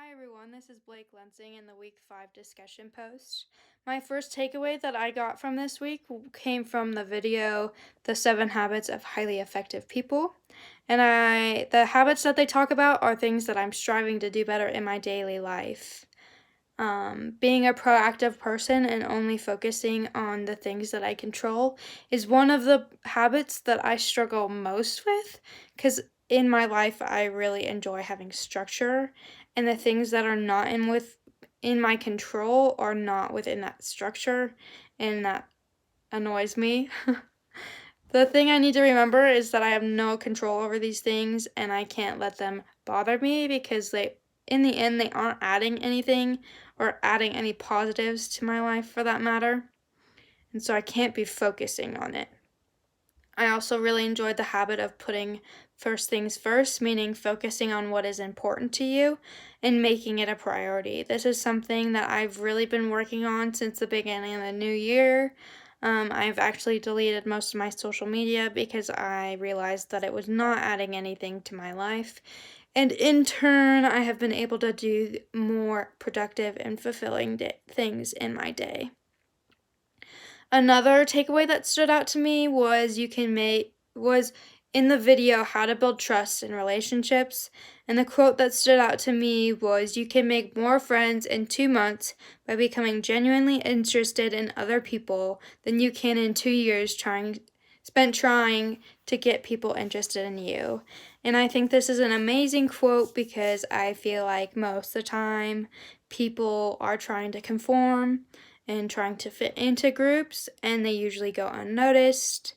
Hi everyone, this is Blake Lensing in the week 5 discussion post. My first takeaway that I got from this week came from the video The 7 Habits of Highly Effective People. And the habits that they talk about are things that I'm striving to do better in my daily life. Being a proactive person and only focusing on the things that I control is one of the habits that I struggle most with because in my life I really enjoy having structure, and the things that are not in my control are not within that structure, and that annoys me. The thing I need to remember is that I have no control over these things and I can't let them bother me because in the end, they aren't adding anything or adding any positives to my life for that matter. And so I can't be focusing on it. I also really enjoyed the habit of putting first things first, meaning focusing on what is important to you and making it a priority. This is something that I've really been working on since the beginning of the new year. I've actually deleted most of my social media because I realized that it was not adding anything to my life. And in turn, I have been able to do more productive and fulfilling things in my day. Another takeaway that stood out to me was in the video How to Build Trust in Relationships, and the quote that stood out to me was, "You can make more friends in 2 months by becoming genuinely interested in other people than you can in 2 years spent trying to get people interested in you." And I think this is an amazing quote because I feel like most of the time people are trying to conform and trying to fit into groups, and they usually go unnoticed.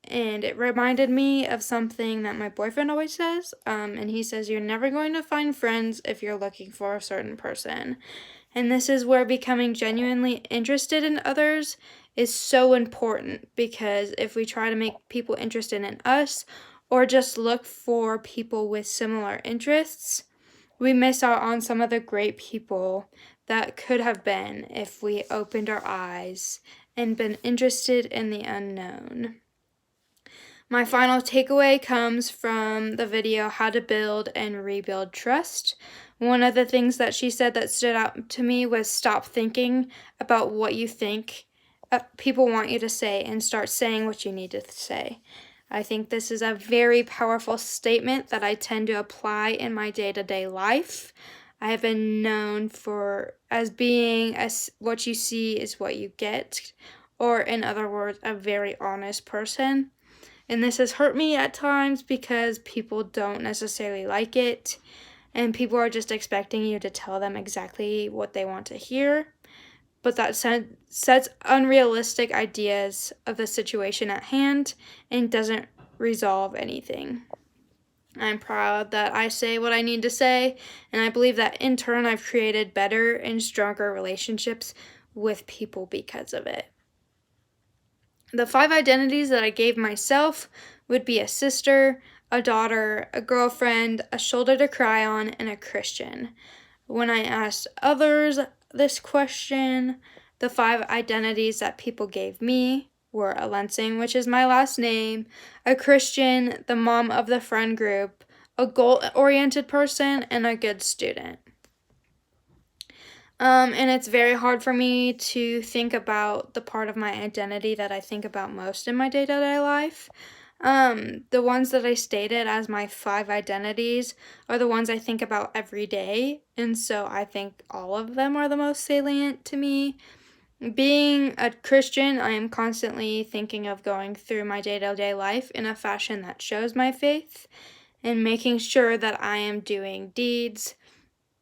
And it reminded me of something that my boyfriend always says, and he says, "You're never going to find friends if you're looking for a certain person." And this is where becoming genuinely interested in others is so important, because if we try to make people interested in us or just look for people with similar interests, we miss out on some of the great people that could have been if we opened our eyes and been interested in the unknown. My final takeaway comes from the video How to Build and Rebuild Trust. One of the things that she said that stood out to me was stop thinking about what you think people want you to say and start saying what you need to say. I think this is a very powerful statement that I tend to apply in my day-to-day life. I have been known as being what you see is what you get, or in other words, a very honest person. And this has hurt me at times because people don't necessarily like it, and people are just expecting you to tell them exactly what they want to hear. But that sets unrealistic ideas of the situation at hand and doesn't resolve anything. I'm proud that I say what I need to say, and I believe that in turn I've created better and stronger relationships with people because of it. The 5 identities that I gave myself would be a sister, a daughter, a girlfriend, a shoulder to cry on, and a Christian. When I asked others this question, the 5 identities that people gave me were a Lensing, which is my last name, a Christian, the mom of the friend group, a goal-oriented person, and a good student. And it's very hard for me to think about the part of my identity that I think about most in my day-to-day life. The ones that I stated as my 5 identities are the ones I think about every day, and so I think all of them are the most salient to me. Being a Christian, I am constantly thinking of going through my day-to-day life in a fashion that shows my faith and making sure that I am doing deeds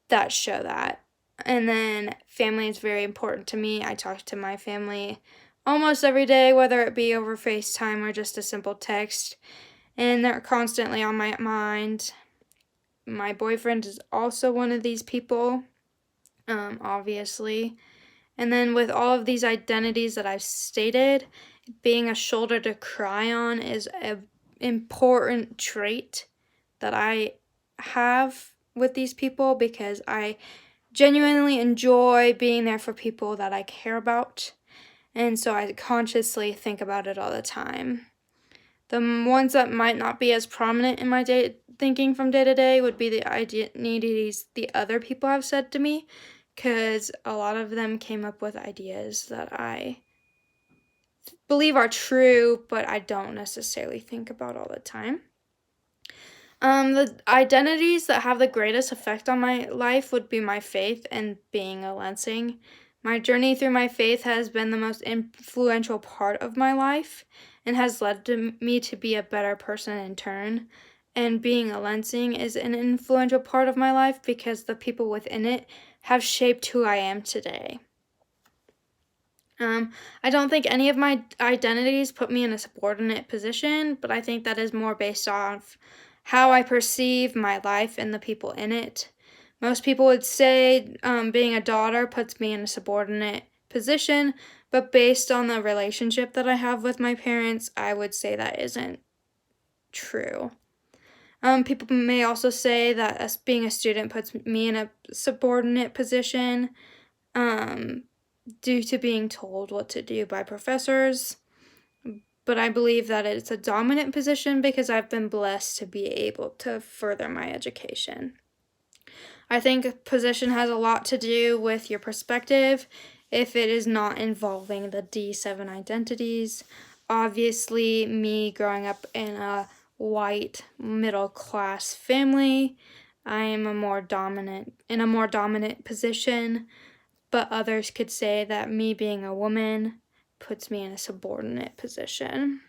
that show that. And then family is very important to me. I talk to my family almost every day, whether it be over FaceTime or just a simple text, and they're constantly on my mind. My boyfriend is also one of these people, obviously. And then with all of these identities that I've stated, being a shoulder to cry on is an important trait that I have with these people, because I genuinely enjoy being there for people that I care about, and so I consciously think about it all the time. The ones that might not be as prominent in my thinking from day to day would be the identities the other people have said to me, because a lot of them came up with ideas that I believe are true, but I don't necessarily think about all the time. The identities that have the greatest effect on my life would be my faith and being a Lansing. My journey through my faith has been the most influential part of my life and has led me to be a better person in turn. And being a Lansing is an influential part of my life because the people within it have shaped who I am today. I don't think any of my identities put me in a subordinate position, but I think that is more based off how I perceive my life and the people in it. Most people would say being a daughter puts me in a subordinate position, but based on the relationship that I have with my parents, I would say that isn't true. People may also say that us being a student puts me in a subordinate position. Due to being told what to do by professors, but I believe that it's a dominant position because I've been blessed to be able to further my education. I think position has a lot to do with your perspective if it is not involving the D7 identities. Obviously, me growing up in a white middle class family, I am in a more dominant position. But others could say that me being a woman puts me in a subordinate position.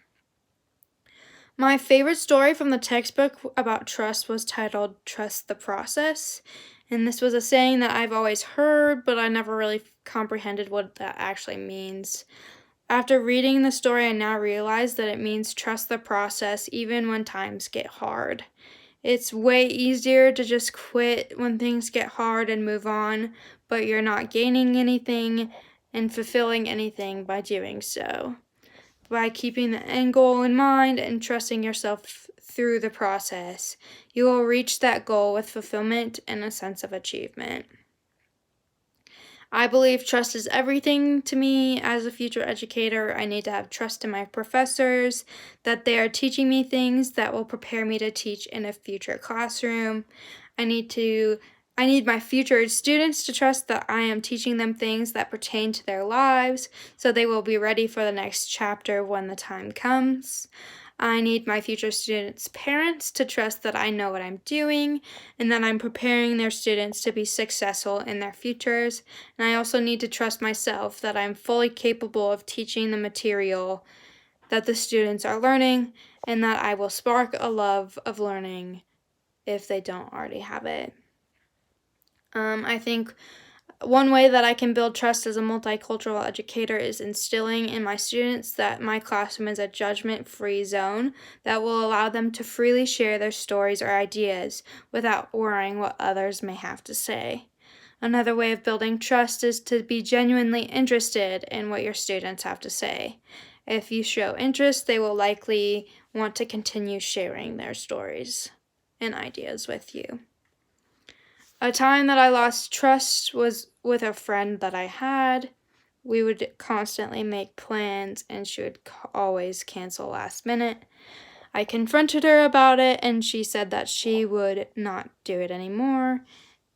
My favorite story from the textbook about trust was titled Trust the Process. And this was a saying that I've always heard, but I never really comprehended what that actually means. After reading the story, I now realize that it means trust the process even when times get hard. It's way easier to just quit when things get hard and move on, but you're not gaining anything and fulfilling anything by doing so. By keeping the end goal in mind and trusting yourself through the process, you will reach that goal with fulfillment and a sense of achievement. I believe trust is everything to me as a future educator. I need to have trust in my professors, that they are teaching me things that will prepare me to teach in a future classroom. I need my future students to trust that I am teaching them things that pertain to their lives, so they will be ready for the next chapter when the time comes. I need my future students' parents to trust that I know what I'm doing and that I'm preparing their students to be successful in their futures. And I also need to trust myself that I'm fully capable of teaching the material that the students are learning and that I will spark a love of learning if they don't already have it. I think one way that I can build trust as a multicultural educator is instilling in my students that my classroom is a judgment-free zone that will allow them to freely share their stories or ideas without worrying what others may have to say. Another way of building trust is to be genuinely interested in what your students have to say. If you show interest, they will likely want to continue sharing their stories and ideas with you. A time that I lost trust was with a friend that I had. We would constantly make plans and she would always cancel last minute. I confronted her about it and she said that she would not do it anymore.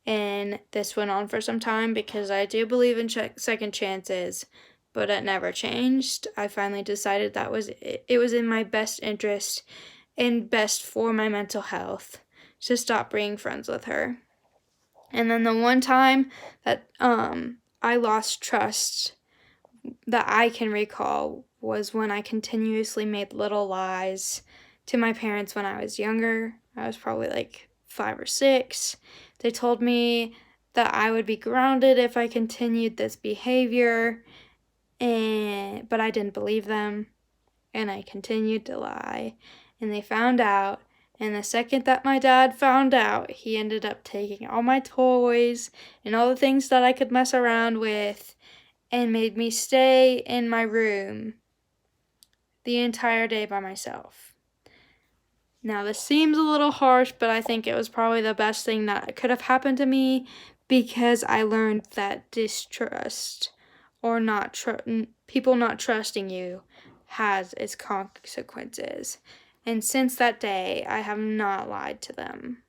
And this went on for some time because I do believe in second chances, but it never changed. I finally decided that it was in my best interest and best for my mental health to stop being friends with her. And then the one time that I lost trust that I can recall was when I continuously made little lies to my parents when I was younger. I was probably like 5 or 6. They told me that I would be grounded if I continued this behavior, but I didn't believe them, and I continued to lie, and they found out. And the second that my dad found out, he ended up taking all my toys and all the things that I could mess around with and made me stay in my room the entire day by myself. Now, this seems a little harsh, but I think it was probably the best thing that could have happened to me because I learned that distrust or people not trusting you has its consequences. and since that day, I have not lied to them.